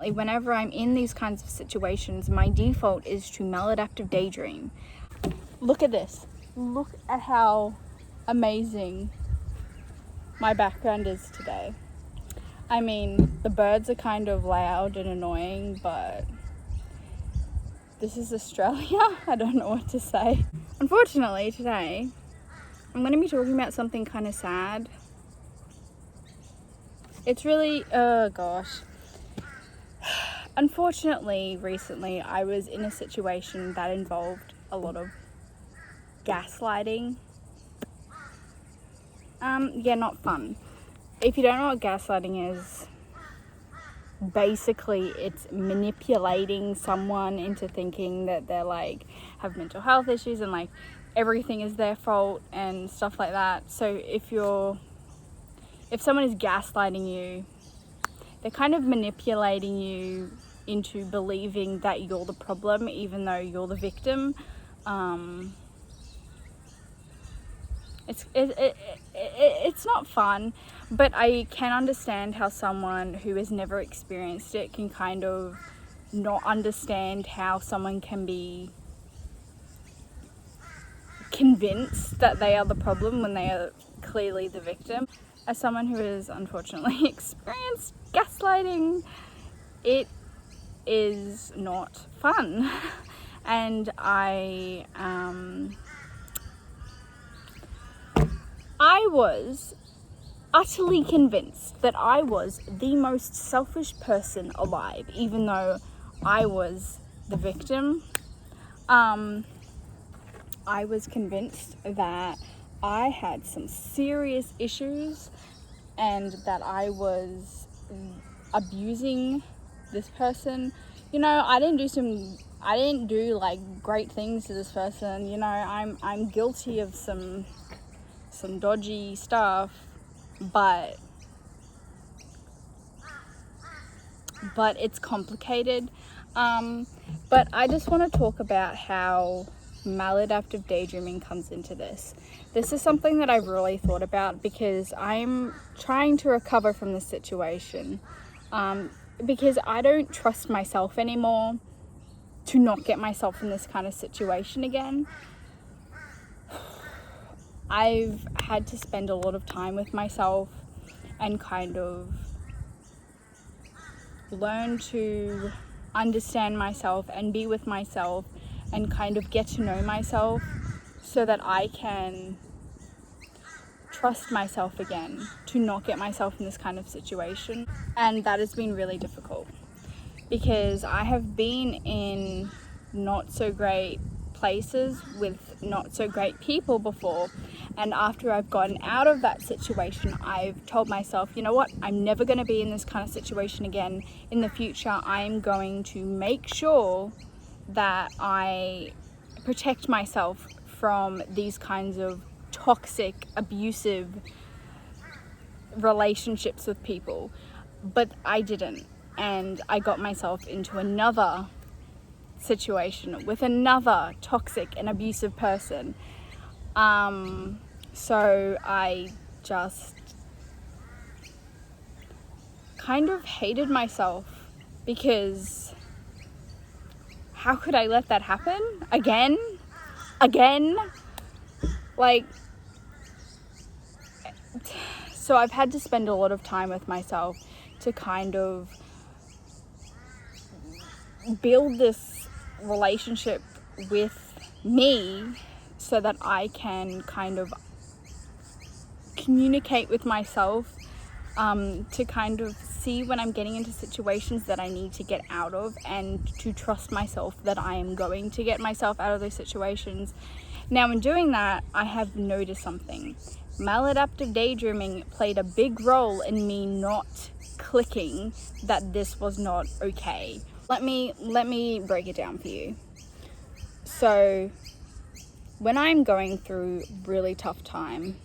Whenever I'm in these kinds of situations, my default is to maladaptive daydream. Look at this. Look at how amazing my background is today. I mean, the birds are kind of loud and annoying, but this is Australia. I don't know what to say. Unfortunately, today, I'm going to be talking about something kind of sad. It's really, oh gosh. Unfortunately, recently, I was in a situation that involved a lot of gaslighting. Yeah, not fun. If you don't know what gaslighting is, basically it's manipulating someone into thinking that they're like have mental health issues and like everything is their fault and stuff like that. So if someone is gaslighting you, they're kind of manipulating you into believing that you're the problem even though you're the victim. It's not fun, but I can understand how someone who has never experienced it can kind of not understand how someone can be convinced that they are the problem when they are clearly the victim. As someone who has unfortunately experienced gaslighting, it is not fun. And I was utterly convinced that I was the most selfish person alive, even though I was the victim. I was convinced that I had some serious issues and that I was abusing this person. You know, I didn't do like great things to this person. You know, I'm guilty of some dodgy stuff, but it's complicated. But I just want to talk about how maladaptive daydreaming comes into this. This is something that I've really thought about because I'm trying to recover from this situation. Because I don't trust myself anymore to not get myself in this kind of situation again. I've had to spend a lot of time with myself and kind of learn to understand myself and be with myself and kind of get to know myself so that I can trust myself again to not get myself in this kind of situation. And that has been really difficult because I have been in not so great places with not so great people before, and after I've gotten out of that situation, I've told myself, you know what, I'm never going to be in this kind of situation again in the future. I'm going to make sure that I protect myself from these kinds of toxic, abusive relationships with people. But I didn't, and I got myself into another situation with another toxic and abusive person. So I just kind of hated myself because how could I let that happen again? Like, so I've had to spend a lot of time with myself to kind of build this relationship with me so that I can kind of communicate with myself, to kind of see when I'm getting into situations that I need to get out of, and to trust myself that I am going to get myself out of those situations. Now, in doing that, I have noticed something. Maladaptive daydreaming played a big role in me not clicking that this was not okay. Let me break it down for you. So when I'm going through really tough time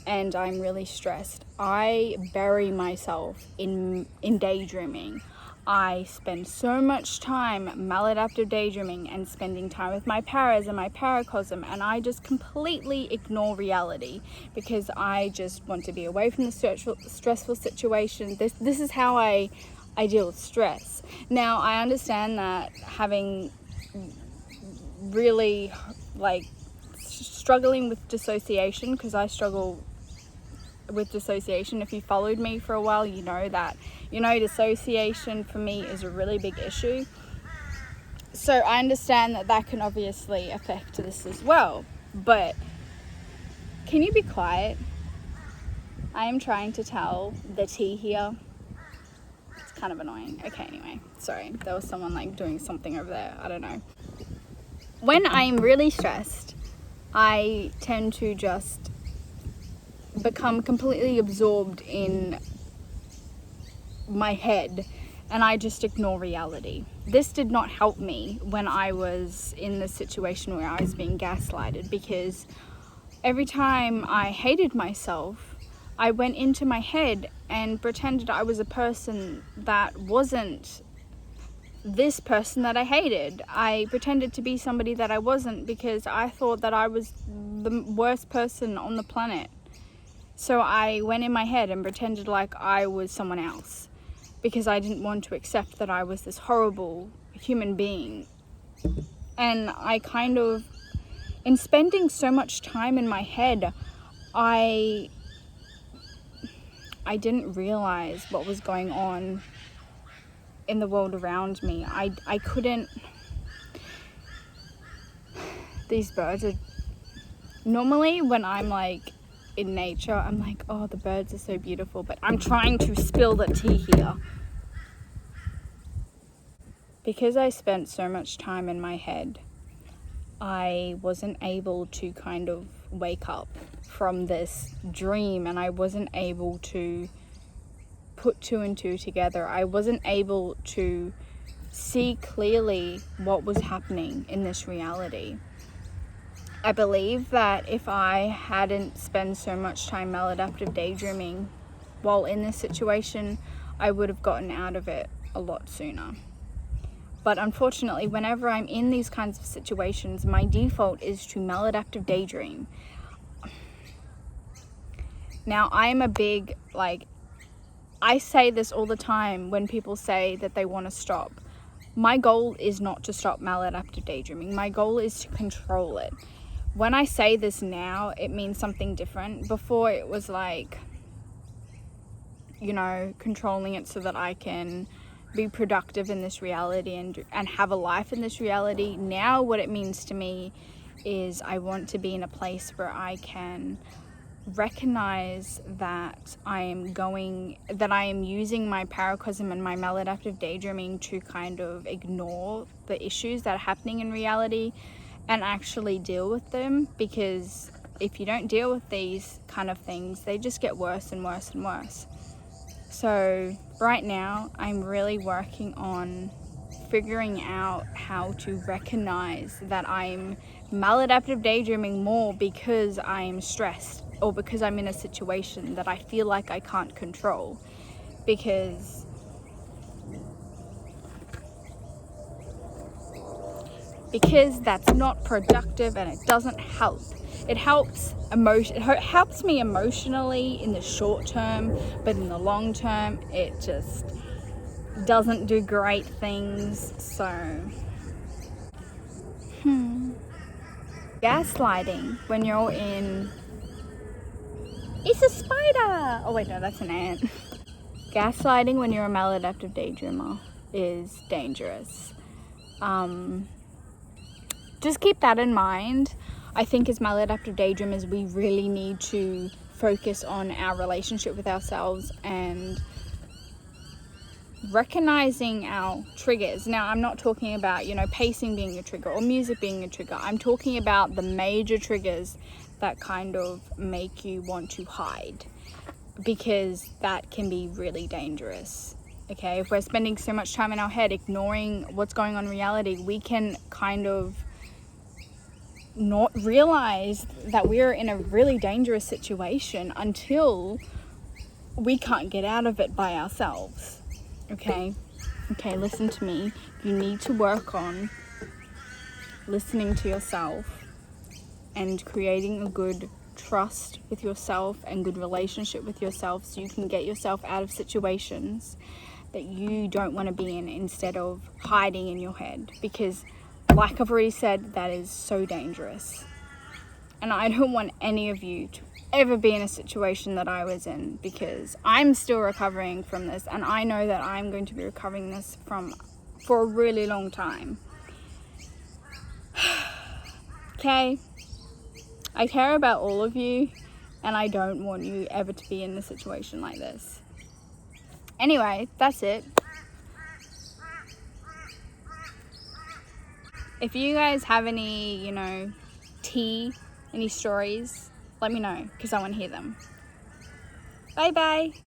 and I'm really stressed, I bury myself in daydreaming. I spend so much time maladaptive daydreaming and spending time with my paras and my paracosm, and I just completely ignore reality because I just want to be away from the stressful situation. This is how I I deal with stress. Now, I understand that having really, like, struggling with dissociation, because I struggle with dissociation. If you followed me for a while, you know that, dissociation for me is a really big issue. So I understand that that can obviously affect this as well. But can you be quiet? I am trying to tell the tea here. It's kind of annoying. Okay, anyway, sorry. There was someone like doing something over there. I don't know. When I'm really stressed, I tend to just become completely absorbed in my head, and I just ignore reality. This did not help me when I was in the situation where I was being gaslighted, because every time I hated myself, I went into my head and pretended I was a person that wasn't this person that I hated. I pretended to be somebody that I wasn't, because I thought that I was the worst person on the planet. So I went in my head and pretended like I was someone else, because I didn't want to accept that I was this horrible human being. And I kind of, in spending so much time in my head, I didn't realize what was going on in the world around me. I couldn't, these birds are, normally when I'm like in nature, I'm like, oh, the birds are so beautiful, but I'm trying to spill the tea here. Because I spent so much time in my head, I wasn't able to kind of wake up from this dream, and I wasn't able to put two and two together. I wasn't able to see clearly what was happening in this reality. I believe that if I hadn't spent so much time maladaptive daydreaming while in this situation, I would have gotten out of it a lot sooner. But unfortunately, whenever I'm in these kinds of situations, my default is to maladaptive daydream. Now, I am a big, I say this all the time when people say that they want to stop. My goal is not to stop maladaptive daydreaming. My goal is to control it. When I say this now, it means something different. Before, it was like, controlling it so that I can be productive in this reality and have a life in this reality. Now what it means to me is I want to be in a place where I can recognize that I am using my paracosm and my maladaptive daydreaming to kind of ignore the issues that are happening in reality and actually deal with them, because if you don't deal with these kind of things, they just get worse and worse and worse. So right now, I'm really working on figuring out how to recognize that I'm maladaptive daydreaming more because I'm stressed, or because I'm in a situation that I feel like I can't control, because that's not productive and it doesn't help. It helps me emotionally in the short term, but in the long term, it just doesn't do great things. So, gaslighting when you're in. It's a spider. Oh wait, no, that's an ant. Gaslighting when you're a maladaptive daydreamer is dangerous. Just keep that in mind. I think as maladaptive daydreamers, we really need to focus on our relationship with ourselves and recognizing our triggers. Now, I'm not talking about, pacing being a trigger or music being a trigger. I'm talking about the major triggers that kind of make you want to hide, because that can be really dangerous. Okay, if we're spending so much time in our head ignoring what's going on in reality, we can kind of not realize that we're in a really dangerous situation until we can't get out of it by ourselves. Okay, listen to me. You need to work on listening to yourself and creating a good trust with yourself and good relationship with yourself, so you can get yourself out of situations that you don't want to be in, instead of hiding in your head, because like I've already said, that is so dangerous. And I don't want any of you to ever be in a situation that I was in, because I'm still recovering from this, and I know that I'm going to be recovering this for a really long time. Okay? I care about all of you, and I don't want you ever to be in a situation like this. Anyway, that's it. If you guys have any, tea, any stories, let me know, because I want to hear them. Bye bye.